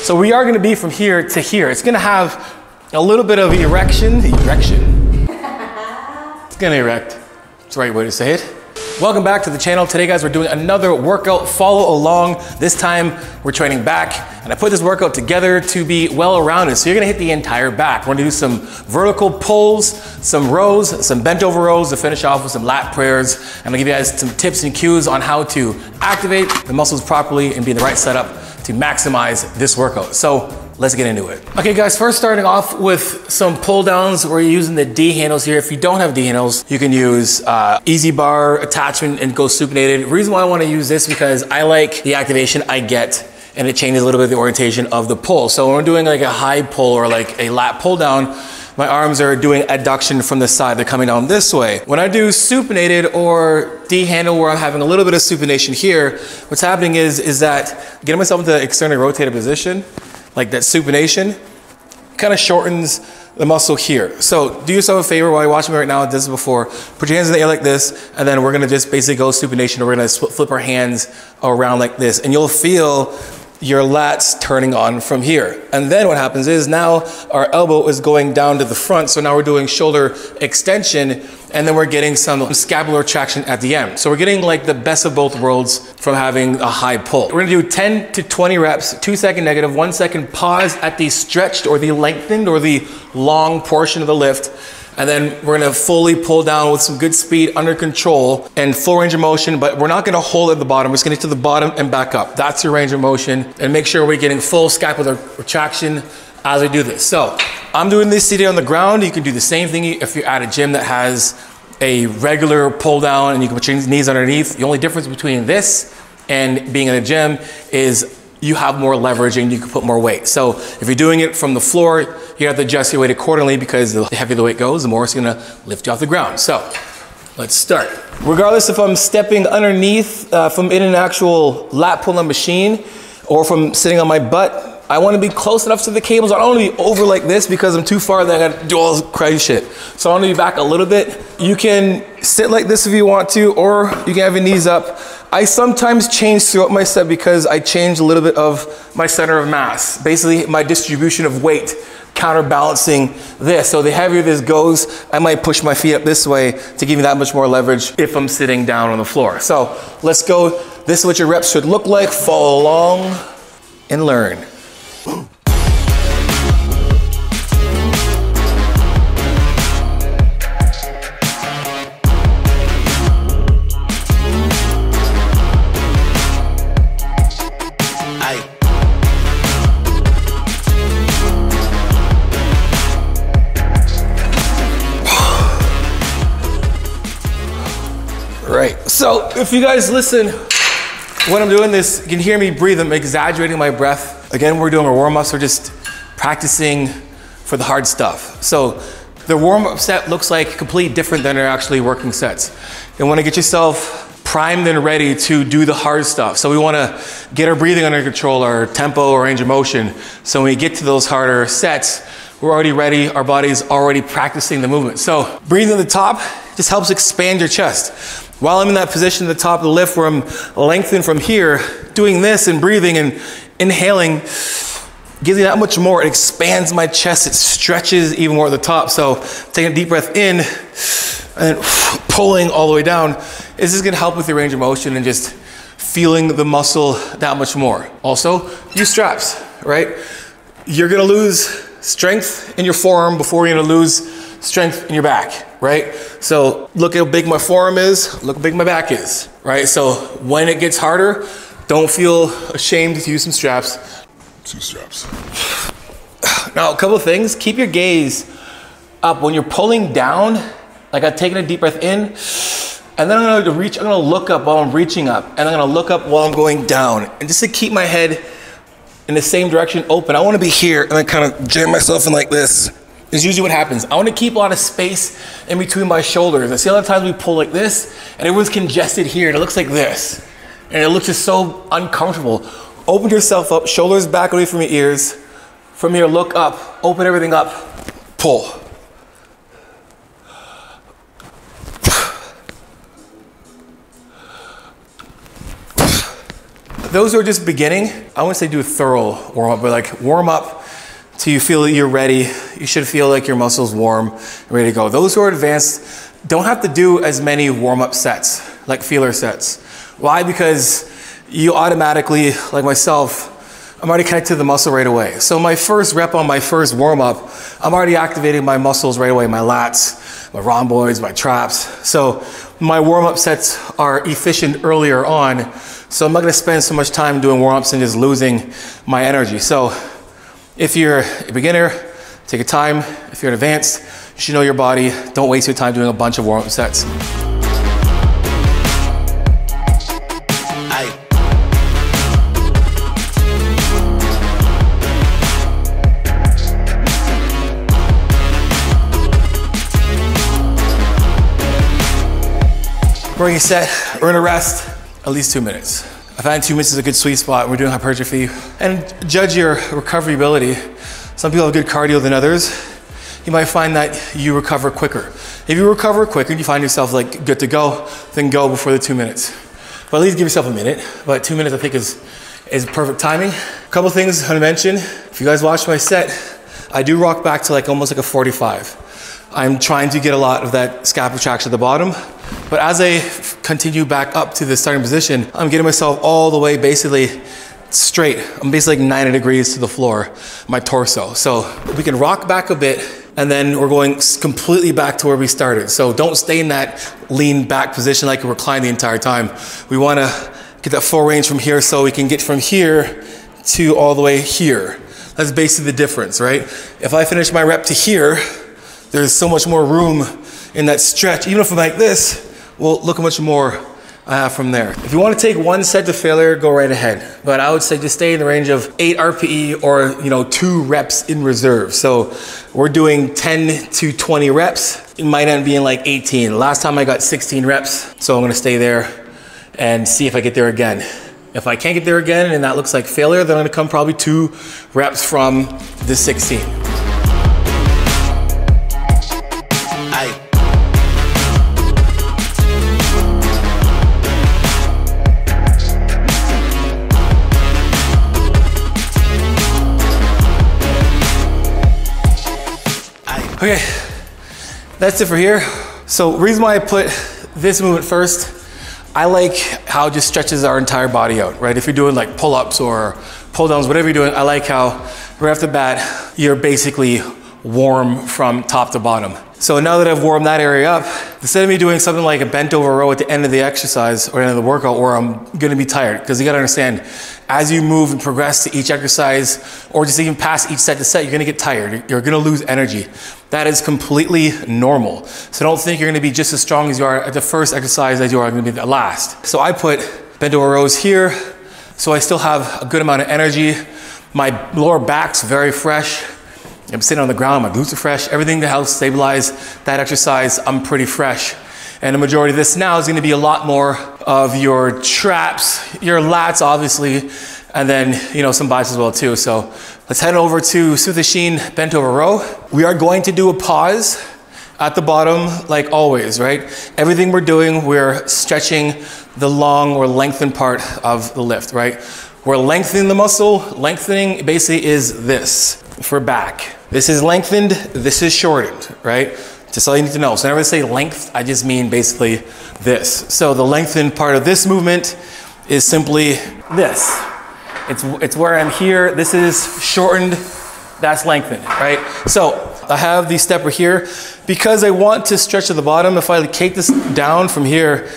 So we are gonna be from here to here. It's gonna have a little bit of erection. It's gonna erect. That's the right way to say it. Welcome back to the channel. Today, guys, we're doing another workout. Follow along. This time, we're training back, and I put this workout together to be well-rounded. So you're gonna hit the entire back. We're gonna do some vertical pulls, some rows, some bent over rows to finish off with some lat prayers. I'm gonna give you guys some tips and cues on how to activate the muscles properly and be in the right setup to maximize this workout. So let's get into it. Okay, guys, first starting off with some pull downs. We're using the D handles here. If you don't have D handles, you can use easy bar attachment and go supinated. The reason why I want to use this because I like the activation I get, and it changes a little bit the orientation of the pull. So when we're doing like a high pull or like a lat pull down, my arms are doing adduction from the side. They're coming down this way. When I do supinated or D handle where I'm having a little bit of supination here, what's happening is that getting myself into externally rotated position, like that supination, kind of shortens the muscle here. So do yourself a favor while you're watching me right now, this is before, put your hands in the air like this, and then we're gonna just basically go supination, or we're gonna flip our hands around like this, and you'll feel your lats turning on from here. And then what happens is now our elbow is going down to the front. So now we're doing shoulder extension, and then we're getting some scapular traction at the end. So we're getting like the best of both worlds from having a high pull. We're gonna do 10 to 20 reps, 2 second negative, 1 second pause at the stretched or the lengthened or the long portion of the lift. And then we're gonna fully pull down with some good speed, under control, and full range of motion, but we're not gonna hold at the bottom. We're just gonna get to the bottom and back up. That's your range of motion. And make sure we're getting full scapular retraction as we do this. So I'm doing this seated on the ground. You can do the same thing if you're at a gym that has a regular pull down and you can put your knees underneath. The only difference between this and being in a gym is you have more leverage and you can put more weight. So if you're doing it from the floor, you have to adjust your weight accordingly because the heavier the weight goes, the more it's gonna lift you off the ground. So let's start. Regardless if I'm stepping underneath from in an actual lat pull-up machine or from sitting on my butt, I wanna be close enough to the cables. I don't wanna be over like this because I'm too far that I gotta do all this crazy shit. So I wanna be back a little bit. You can sit like this if you want to, or you can have your knees up. I sometimes change throughout my set because I change a little bit of my center of mass. Basically my distribution of weight counterbalancing this. So the heavier this goes, I might push my feet up this way to give me that much more leverage if I'm sitting down on the floor. So let's go. This is what your reps should look like. Follow along and learn. Right, so if you guys listen, when I'm doing this, you can hear me breathe. I'm exaggerating my breath. Again, we're doing our warm-ups. We're just practicing for the hard stuff. So the warm-up set looks like completely different than our actually working sets. You want to get yourself primed and ready to do the hard stuff. So we want to get our breathing under control, our tempo, our range of motion. So when we get to those harder sets, we're already ready. Our body's already practicing the movement. So breathing at the top just helps expand your chest. While I'm in that position at the top of the lift where I'm lengthened from here, doing this and breathing and inhaling gives me that much more. It expands my chest. It stretches even more at the top. So taking a deep breath in and then pulling all the way down is just gonna help with your range of motion and just feeling the muscle that much more. Also, use straps, right? You're gonna lose strength in your forearm before you're gonna lose strength in your back, right? So look how big my forearm is, look how big my back is, right? So when it gets harder, don't feel ashamed to use some straps. Two straps. Now, a couple of things. Keep your gaze up. When you're pulling down, like I'm taking a deep breath in, and then I'm gonna look up while I'm reaching up, and I'm gonna look up while I'm going down. And just to keep my head in the same direction open, I wanna be here, and then kind of jam myself in like this. Is usually what happens. I want to keep a lot of space in between my shoulders. I see a lot of times we pull like this and everyone's congested here and it looks like this. And it looks just so uncomfortable. Open yourself up, shoulders back away from your ears. From here, look up, open everything up, pull. those who are just beginning, I wouldn't say do a thorough warm up, but like warm up till you feel that you're ready. You should feel like your muscles warm, ready to go. Those who are advanced don't have to do as many warm up sets, like feeler sets. Why? Because you automatically, like myself, I'm already connected to the muscle right away. So my first rep on my first warm up, I'm already activating my muscles right away, my lats, my rhomboids, my traps. So my warm up sets are efficient earlier on. So I'm not gonna spend so much time doing warm ups and just losing my energy. So if you're a beginner, take your time. If you're an advanced, you should know your body. Don't waste your time doing a bunch of warm up sets. We're gonna set, we're gonna rest at least 2 minutes. I find 2 minutes is a good sweet spot. We're doing hypertrophy. And judge your recovery ability. Some people have good cardio than others. You might find that you recover quicker. If you recover quicker and you find yourself like good to go, then go before the 2 minutes. But at least give yourself a minute. But 2 minutes I think is perfect timing. A couple things I want to mention. If you guys watch my set, I do rock back to like almost like a 45. I'm trying to get a lot of that scapula traction at the bottom. But as I continue back up to the starting position, I'm getting myself all the way basically straight. I'm basically like 90 degrees to the floor, my torso. So we can rock back a bit and then we're going completely back to where we started. So don't stay in that lean back position like you recline the entire time. We wanna get that full range from here so we can get from here to all the way here. That's basically the difference, right? If I finish my rep to here, there's so much more room in that stretch. Even if I'm like this, well, look how much more I have from there. If you want to take one set to failure, go right ahead. But I would say just stay in the range of 8 RPE or 2 reps in reserve. So we're doing 10 to 20 reps. It might end up being like 18. Last time I got 16 reps. So I'm gonna stay there and see if I get there again. If I can't get there again and that looks like failure, then I'm gonna come probably 2 reps from the 16. Okay, that's it for here. So reason why I put this movement first, I like how it just stretches our entire body out, right? If you're doing like pull-ups or pull-downs, whatever you're doing, I like how right off the bat, you're basically warm from top to bottom. So now that I've warmed that area up, instead of me doing something like a bent over row at the end of the exercise or end of the workout where I'm gonna be tired, because you gotta understand, as you move and progress to each exercise or just even past each set to set, you're gonna get tired, you're gonna lose energy. That is completely normal. So don't think you're gonna be just as strong as you are at the first exercise as you are gonna be at the last. So I put bent over rows here, so I still have a good amount of energy. My lower back's very fresh. I'm sitting on the ground, my glutes are fresh. Everything to help stabilize that exercise, I'm pretty fresh. And the majority of this now is gonna be a lot more of your traps, your lats obviously, and then some biceps as well too. So let's head over to Smith Machine bent over row. We are going to do a pause at the bottom like always, right? Everything we're doing, we're stretching the long or lengthened part of the lift, right? We're lengthening the muscle. Lengthening basically is this for back. This is lengthened, this is shortened, right? Just all you need to know. So whenever I say length, I just mean basically this. So the lengthened part of this movement is simply this. It's where I'm here. This is shortened, that's lengthened, right? So I have the stepper here. Because I want to stretch to the bottom, if I take this down from here,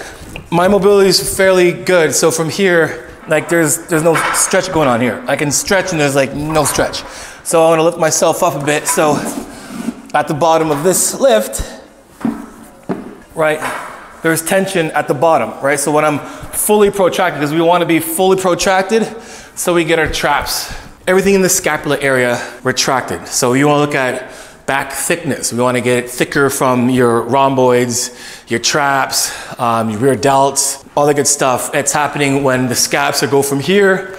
my mobility is fairly good. So from here, like there's no stretch going on here. I can stretch and there's like no stretch. So I want to lift myself up a bit. So at the bottom of this lift, right, there's tension at the bottom, right? So when I'm fully protracted, because we want to be fully protracted, so we get our traps, everything in the scapula area retracted. So you want to look at back thickness. We want to get it thicker from your rhomboids, your traps, your rear delts, all that good stuff. It's happening when the scaps go from here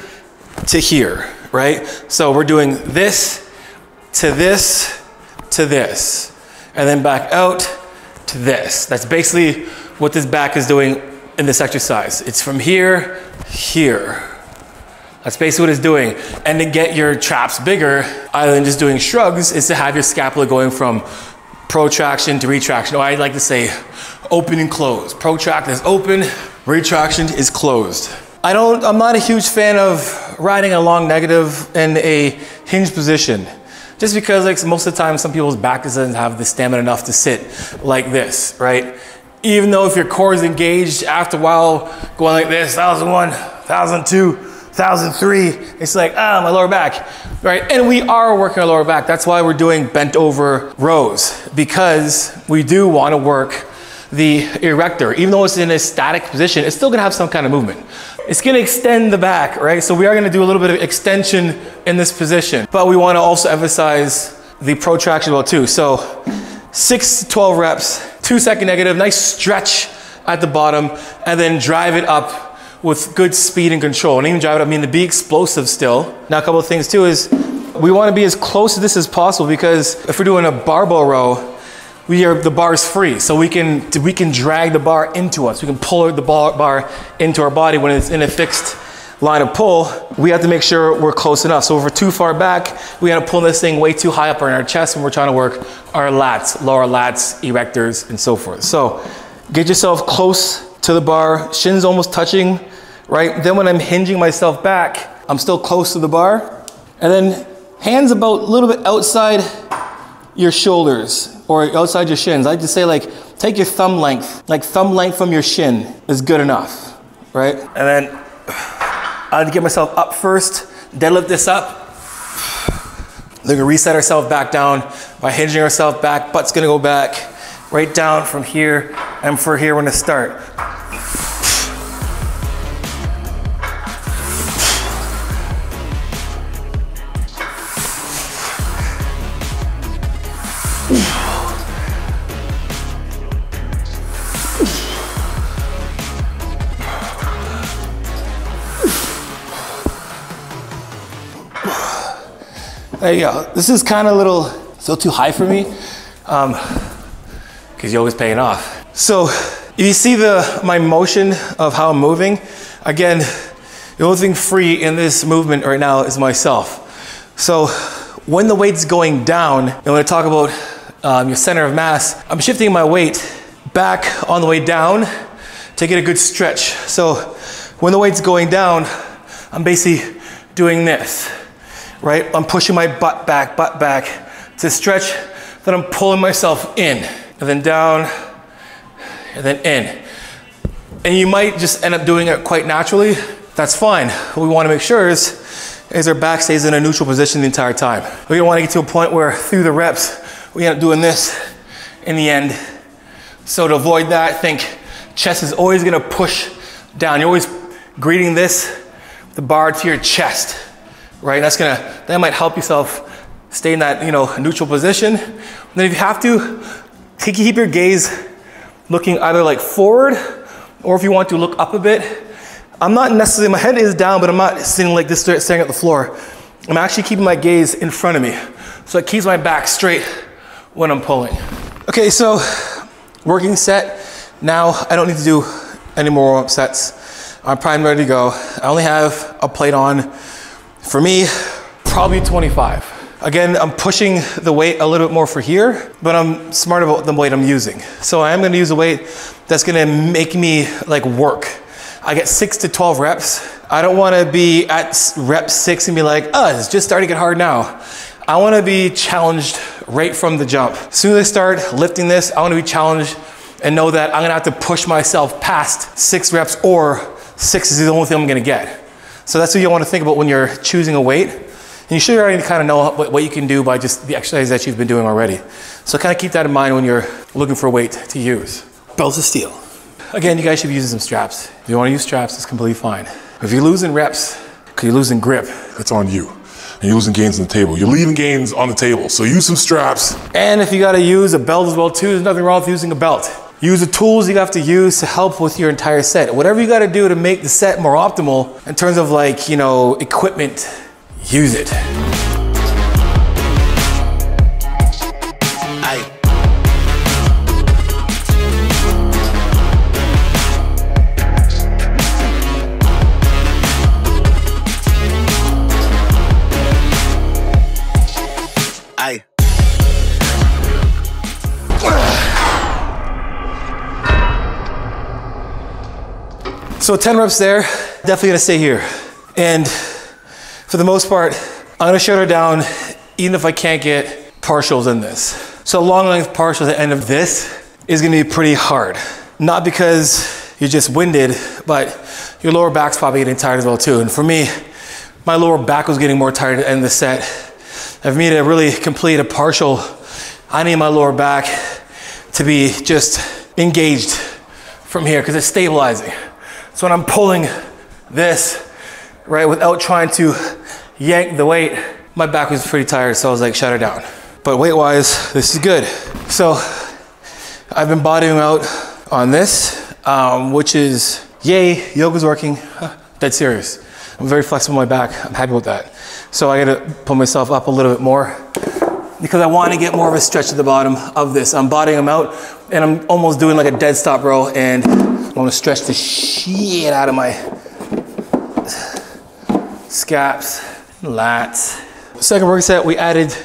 to here, right? So we're doing this to this to this, and then back out to this. That's basically what this back is doing in this exercise. It's from here, here, That's basically what it's doing. And to get your traps bigger, other than just doing shrugs, is to have your scapula going from protraction to retraction. Or I like to say open and close. Protract is open, retraction is closed. I'm not a huge fan of riding a long negative in a hinge position. Just because like most of the time, some people's back doesn't have the stamina enough to sit like this, right? Even though if your core is engaged, after a while, going like this, 1001, 1002, 1003, it's like, my lower back, right? And we are working our lower back. That's why we're doing bent over rows, because we do want to work the erector. Even though it's in a static position, it's still gonna have some kind of movement. It's gonna extend the back, right? So we are gonna do a little bit of extension in this position, but we wanna also emphasize the protraction well too. So 6 to 12 reps, 2-second negative, nice stretch at the bottom, and then drive it up with good speed and control. And even drive it up, I mean to be explosive still. Now a couple of things too is, we wanna be as close to this as possible, because if we're doing a barbell row, the bar is free, so we can drag the bar into us. We can pull the bar into our body when it's in a fixed line of pull. We have to make sure we're close enough. So if we're too far back, we gotta pull this thing way too high up in our chest when we're trying to work our lats, lower lats, erectors, and so forth. So get yourself close to the bar, shins almost touching, right? Then when I'm hinging myself back, I'm still close to the bar. And then hands about a little bit outside your shoulders or outside your shins. I like to say, like, take your thumb length, like thumb length from your shin is good enough, right? And then I like to get myself up first, deadlift this up. Then we reset ourselves back down by hinging ourselves back. Butt's gonna go back right down from here, and for here we're gonna start. There you go. This is kind of still too high for me, because you're always paying off. So if you see my motion of how I'm moving, again, the only thing free in this movement right now is myself. So when the weight's going down, and when I talk about your center of mass, I'm shifting my weight back on the way down to get a good stretch. So when the weight's going down, I'm basically doing this. Right? I'm pushing my butt back to stretch, then I'm pulling myself in, and then down, and then in. And you might just end up doing it quite naturally. That's fine. What we want to make sure is our back stays in a neutral position the entire time. We don't want to get to a point where through the reps, we end up doing this in the end. So to avoid that, I think chest is always going to push down. You're always greeting the bar to your chest. Right, that might help yourself stay in that neutral position. And then if you have to, keep your gaze looking either like forward, or if you want to look up a bit. I'm not necessarily, my head is down, but I'm not sitting like this, staring at the floor. I'm actually keeping my gaze in front of me, so it keeps my back straight when I'm pulling. Okay, so working set. Now I don't need to do any more warm-up sets. I'm primed, ready to go. I only have a plate on. For me, probably 25. Again, I'm pushing the weight a little bit more for here, but I'm smart about the weight I'm using. So I am gonna use a weight that's gonna make me like work. I get 6 to 12 reps. I don't wanna be at rep 6 and be like, it's just starting to get hard now. I wanna be challenged right from the jump. As soon as I start lifting this, I wanna be challenged and know that I'm gonna have to push myself past 6 reps, or 6 is the only thing I'm gonna get. So that's what you want to think about when you're choosing a weight. And you should already kind of know what you can do by just the exercise that you've been doing already. So kind of keep that in mind when you're looking for a weight to use. Belts of steel. Again, you guys should be using some straps. If you want to use straps, it's completely fine. If you're losing reps, because you're losing grip, it's on you. And you're losing gains on the table. You're leaving gains on the table, so use some straps. And if you got to use a belt as well too, there's nothing wrong with using a belt. Use the tools you have to use to help with your entire set. Whatever you got to do to make the set more optimal in terms of equipment, use it. So 10 reps there, definitely gonna stay here. And for the most part, I'm gonna shut her down even if I can't get partials in this. So long length partial at the end of this is gonna be pretty hard. Not because you're just winded, but your lower back's probably getting tired as well too. And for me, my lower back was getting more tired at the end of the set. And for me to really complete a partial, I need my lower back to be just engaged from here because it's stabilizing. So when I'm pulling this, right, without trying to yank the weight, my back was pretty tired, so I was like, shut her down. But weight-wise, this is good. So I've been bodying out on this, which is, yay, yoga's working. Dead serious. I'm very flexible in my back. I'm happy with that. So I gotta pull myself up a little bit more because I want to get more of a stretch at the bottom of this. I'm bodying them out and I'm almost doing like a dead stop row, and I want to stretch the shit out of my scaps, lats. Second work set, we added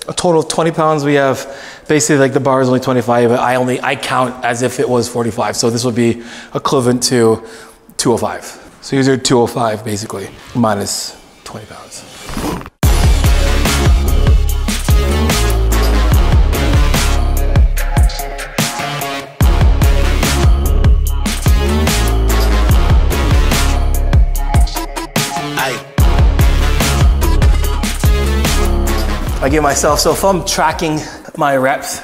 a total of 20 pounds. We have basically like the bar is only 25, but I count as if it was 45. So this would be equivalent to 205. So these are 205 basically, minus 20 pounds. I give myself, so if I'm tracking my reps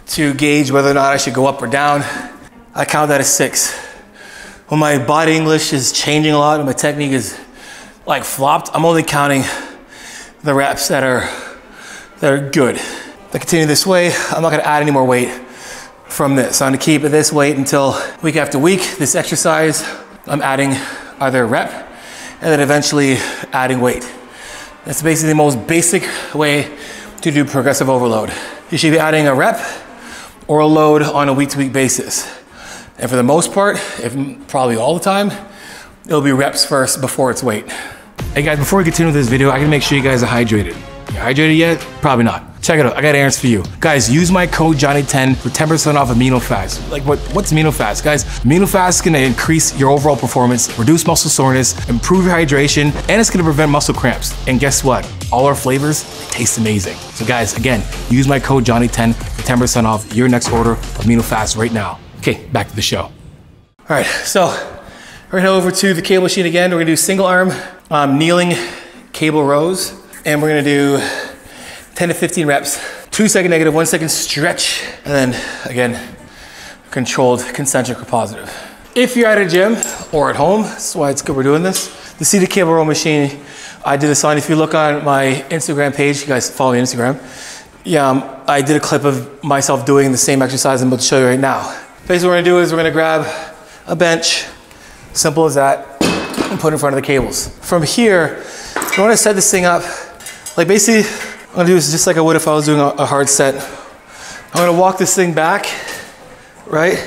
to gauge whether or not I should go up or down, I count that as 6. When my body English is changing a lot and my technique is like flopped, I'm only counting the reps that are good. If I continue this way, I'm not gonna add any more weight from this. I'm gonna keep it this weight until week after week. This exercise, I'm adding either a rep and then eventually adding weight. That's basically the most basic way to do progressive overload. You should be adding a rep or a load on a week-to-week basis. And for the most part, if probably all the time, it'll be reps first before it's weight. Hey guys, before we continue with this video, I gotta make sure you guys are hydrated. You hydrated yet? Probably not. Check it out, I got errands for you. Guys, use my code Johnny10 for 10% off Amino Fast. Like what's Amino Fast? Guys, Amino Fast is gonna increase your overall performance, reduce muscle soreness, improve your hydration, and it's gonna prevent muscle cramps. And guess what? All our flavors taste amazing. So guys, again, use my code Johnny10 for 10% off your next order of Amino Fast right now. Okay, back to the show. All right, so we're gonna head over to the cable machine again. We're gonna do single arm kneeling cable rows, and we're gonna do 10 to 15 reps, 2 second negative, 1 second stretch, and then again, controlled concentric or positive. If you're at a gym or at home, that's why it's good we're doing this. The seated cable row machine, I did this on, if you look on my Instagram page, you guys follow me on Instagram, yeah, I did a clip of myself doing the same exercise I'm about to show you right now. Basically what we're gonna do is we're gonna grab a bench, simple as that, and put it in front of the cables. From here, you wanna set this thing up, like basically, I'm gonna do this just like I would if I was doing a hard set. I'm gonna walk this thing back, right?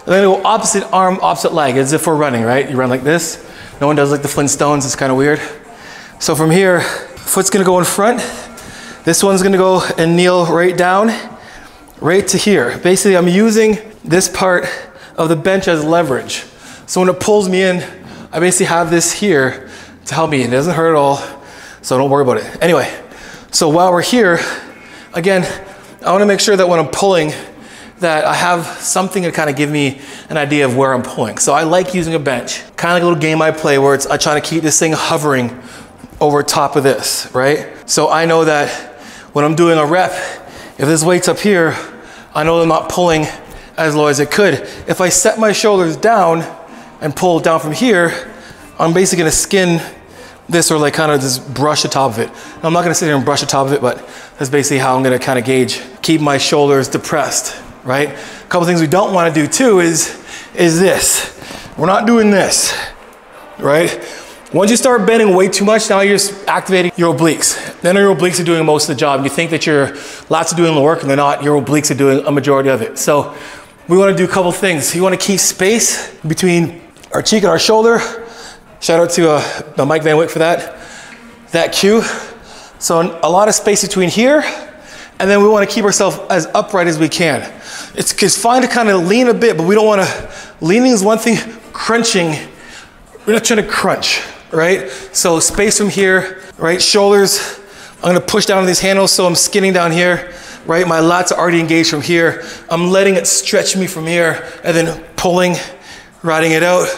I'm gonna go opposite arm, opposite leg, as if we're running, right? You run like this. No one does like the Flintstones, it's kind of weird. So from here, foot's gonna go in front. This one's gonna go and kneel right down, right to here. Basically, I'm using this part of the bench as leverage. So when it pulls me in, I basically have this here to help me. It doesn't hurt at all, so don't worry about it. Anyway, so while we're here, again, I wanna make sure that when I'm pulling, that I have something to kind of give me an idea of where I'm pulling. So I like using a bench, kind of like a little game I play where I try to keep this thing hovering over top of this, right? So I know that when I'm doing a rep, if this weight's up here, I know I'm not pulling as low as it could. If I set my shoulders down and pull down from here, I'm basically gonna skin this or like kind of just brush the top of it. Now, I'm not gonna sit here and brush the top of it, but that's basically how I'm gonna kind of gauge, keep my shoulders depressed, right? A couple things we don't wanna do too is this. We're not doing this, right? Once you start bending way too much, now you're just activating your obliques. Then your obliques are doing most of the job. And you think that your lats are doing the work and they're not, your obliques are doing a majority of it. So we wanna do a couple things. You wanna keep space between our cheek and our shoulder. Shout out to Mike Van Wyck for that cue. So a lot of space between here And then we want to keep ourselves as upright as we can. It's fine to kind of lean a bit, but we don't want to, leaning is one thing, crunching, we're not trying to crunch, right? So space from here, right? Shoulders, I'm gonna push down on these handles so I'm skinning down here, right? My lats are already engaged from here. I'm letting it stretch me from here and then pulling, riding it out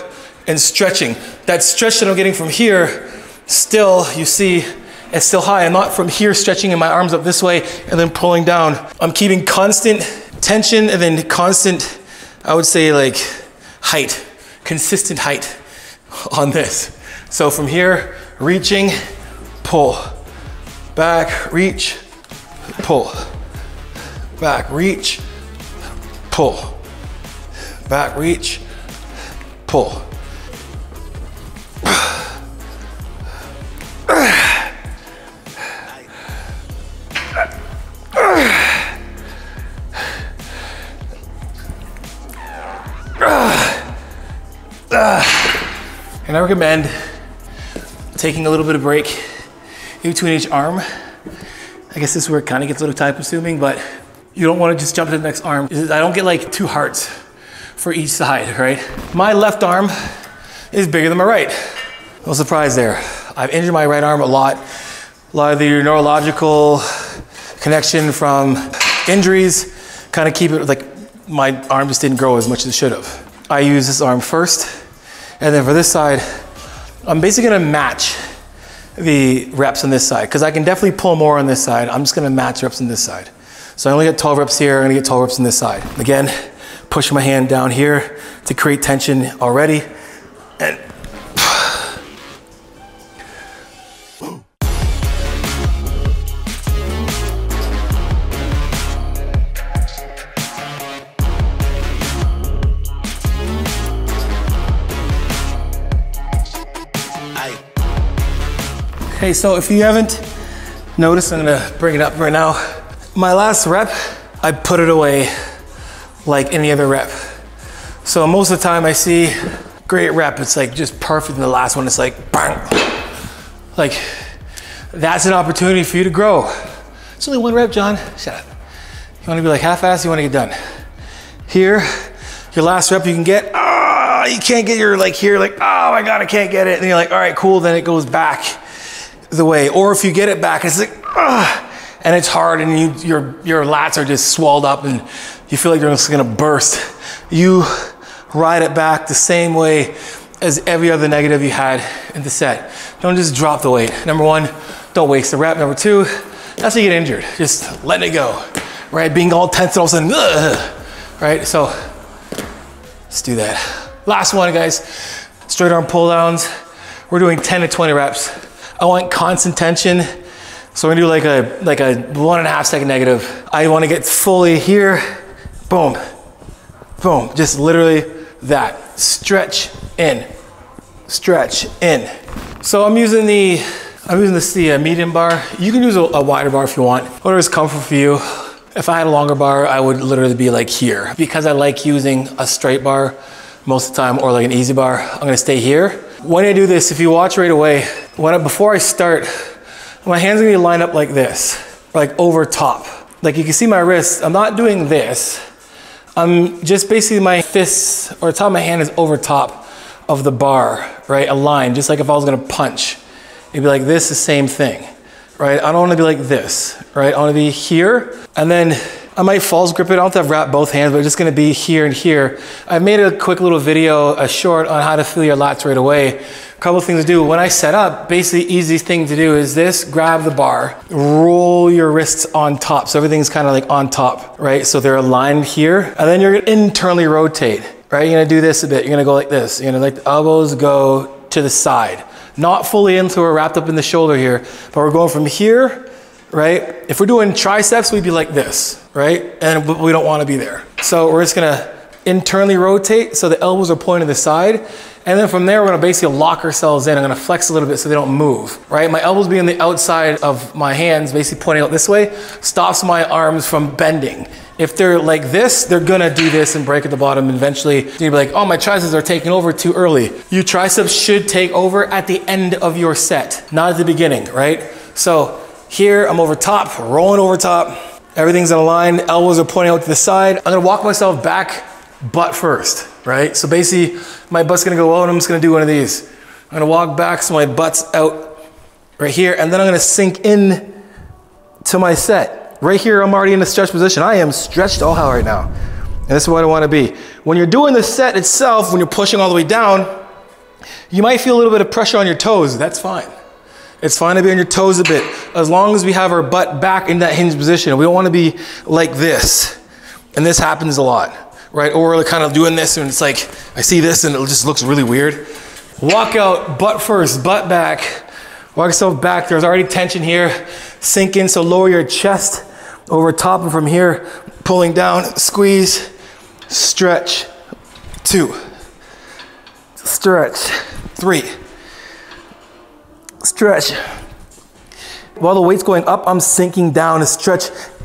and stretching. That stretch that I'm getting from here, still, you see, it's still high. I'm not from here stretching in my arms up this way and then pulling down. I'm keeping constant tension and then constant, I would say like height, consistent height on this. So from here, reaching, pull, back, reach, pull, back, reach, pull, back, reach, pull. And I recommend taking a little bit of break in between each arm. I guess this is where it kind of gets a little time consuming, but you don't want to just jump to the next arm. I don't get like 2 hearts for each side, right? My left arm is bigger than my right. No surprise there. I've injured my right arm a lot. A lot of the neurological connection from injuries kind of keep it like my arm just didn't grow as much as it should have. I use this arm first, and then for this side, I'm basically gonna match the reps on this side because I can definitely pull more on this side. I'm just gonna match reps on this side. So I only get 12 reps here, I'm gonna get 12 reps on this side. Again, push my hand down here to create tension already. And okay, so if you haven't noticed, I'm gonna bring it up right now. My last rep, I put it away like any other rep. So most of the time I see great rep, it's like just perfect, and the last one it's like bang. Like that's an opportunity for you to grow. It's only 1 rep, John. Shut up. You wanna be like half-assed, you wanna get done. Here, your last rep you can get, you can't get your like here, like, oh my God, I can't get it. And you're like, all right, cool, then it goes back the way. Or if you get it back, it's like, and it's hard and your lats are just swelled up and you feel like you're just gonna burst. You ride it back the same way as every other negative you had in the set. Don't just drop the weight. Number 1, don't waste the rep. Number 2, that's how you get injured. Just letting it go, right? Being all tense and all of a sudden, right? So let's do that. Last one, guys. Straight arm pull downs. We're doing 10 to 20 reps. I want constant tension. So we're gonna do like a 1.5 second negative. I wanna get fully here, boom, boom. Just literally that. Stretch in, stretch in. So I'm using this medium bar. You can use a wider bar if you want, whatever is comfortable for you. If I had a longer bar, I would literally be like here. Because I like using a straight bar most of the time, or like an easy bar, I'm gonna stay here. When I do this, if you watch right away, before I start, my hands are gonna be lined up like this, like over top. Like you can see my wrist, I'm not doing this. I'm just basically my fists or the top of my hand is over top of the bar, right? Aligned, just like if I was gonna punch. It'd be like this, the same thing, right? I don't wanna be like this, right? I wanna be here, and then I might false grip it. I don't have to wrap both hands, but it's just gonna be here and here. I've made a quick little video, a short on how to feel your lats right away. A couple of things to do. When I set up, basically easiest thing to do is this, grab the bar, roll your wrists on top. So everything's kind of like on top, right? So they're aligned here. And then you're gonna internally rotate, right? You're gonna do this a bit. You're gonna go like this. You're gonna let the elbows go to the side. Not fully in, so we're wrapped up in the shoulder here, but we're going from here, right? If we're doing triceps, we'd be like this, right? And we don't wanna be there. So we're just gonna internally rotate so the elbows are pointing to the side. And then from there, we're gonna basically lock ourselves in. I'm gonna flex a little bit so they don't move, right? My elbows being on the outside of my hands, basically pointing out this way, stops my arms from bending. If they're like this, they're gonna do this and break at the bottom. And eventually, you'll be like, oh, my triceps are taking over too early. Your triceps should take over at the end of your set, not at the beginning, right? So here, I'm over top, rolling over top, Everything's in a line, elbows are pointing out to the side. I'm gonna walk myself back butt first, right? So basically, my butt's gonna go out and I'm just gonna do one of these. I'm gonna walk back so my butt's out right here, and then I'm gonna sink in to my set. Right here, I'm already in the stretch position. I am stretched all hell right now. And this is what I wanna be. When you're doing the set itself, when you're pushing all the way down, you might feel a little bit of pressure on your toes. That's fine. It's fine to be on your toes a bit, as long as we have our butt back in that hinge position. We don't wanna be like this. And this happens a lot, right? Or we're kind of doing this and it's like, I see this and it just looks really weird. Walk out, butt first, butt back. Walk yourself back. There's already tension here. Sink in, so lower your chest over top, and from here, pulling down, squeeze, stretch, 2. Stretch, 3. Stretch. While the weight's going up, I'm sinking down to stretch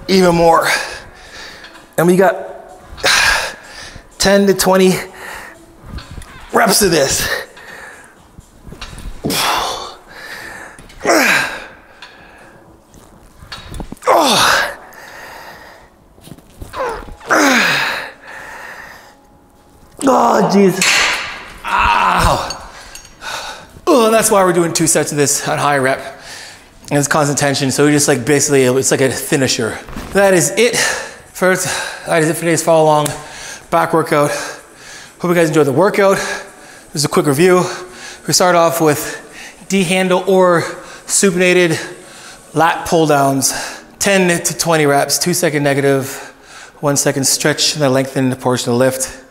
even more. And we got 10 to 20 reps of this. Oh, Jesus. Ow. Oh, and that's why we're doing 2 sets of this at high rep. And it's constant tension, so we just like basically, it's like a finisher. That is it for today's follow along back workout. Hope you guys enjoyed the workout. This is a quick review. We start off with D-handle or supinated lat pull downs, 10 to 20 reps, 2-second negative, 1-second stretch, and then lengthen the portion of the lift.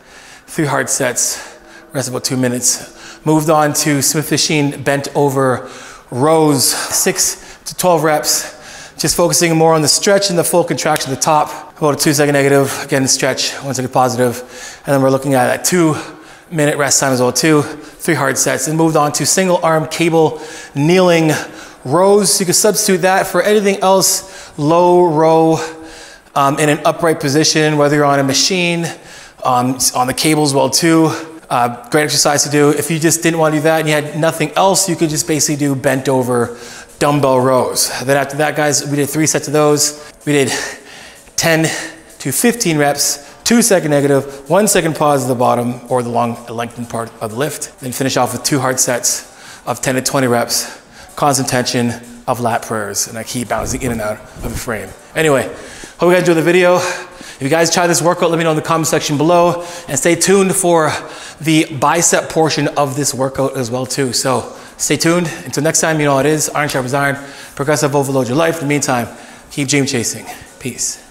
3 hard sets, rest about 2 minutes. Moved on to Smith machine bent over rows, 6 to 12 reps, just focusing more on the stretch and the full contraction at the top. About a 2-second negative, again stretch, 1-second positive. And then we're looking at a 2-minute rest time as well too. 3 hard sets, and moved on to single arm cable kneeling rows. You can substitute that for anything else, low row in an upright position, whether you're on a machine, on the cable as well too. Great exercise to do. If you just didn't want to do that and you had nothing else, you could just basically do bent over dumbbell rows. Then after that, guys, we did 3 sets of those. We did 10 to 15 reps, 2-second negative, 1-second pause at the bottom or the long lengthened part of the lift. Then finish off with 2 hard sets of 10 to 20 reps, constant tension of lat prayers, and I keep bouncing in and out of the frame. Anyway, hope you guys enjoyed the video. If you guys try this workout, let me know in the comment section below, and stay tuned for the bicep portion of this workout as well too. So stay tuned. Until next time, you know how it is. Iron sharpens iron. Progressive overload your life. In the meantime, keep dream chasing. Peace.